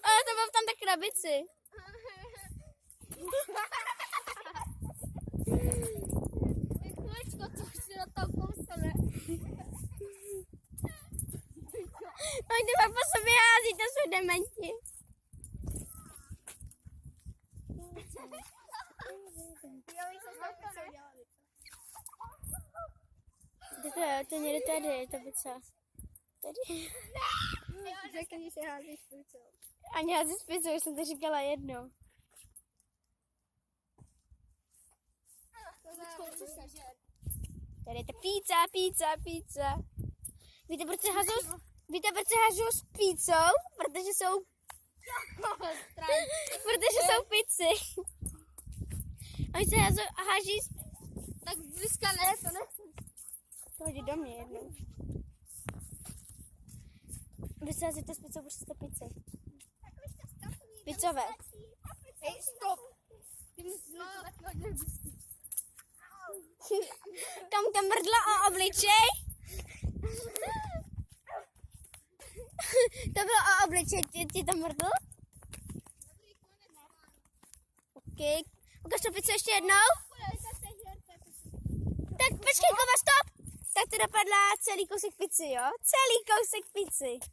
Ale to bylo v tam tak krabici. Chvíličko, co si na to kousane. Oni pak po sobě hází, to jsou dementi. To je někde tady, ta pizza. Tady. Řekni, že házíš pizzu. Ani hází s pizzou, už jsem to říkala jednou. Tady je ta pizza. Víte, proč se házou s pizzou? Protože jsou pizzy. Oni se háží Tak blízka ne, to nechci. to hodí do mě jednou. Vy se házíte s pizzou, protože jste pizzy. Pizzové. Hej, stop. Ty musíš tak hodně blízky. Kam to mrdlo o obličej? To bylo o obličej, ti to mrdlo? Ok. Ukaž to pizzu ještě jednou. Tak počkej, Kuba, stop! Tak to dopadla celý kousek pizzy, jo? Celý kousek pizzy.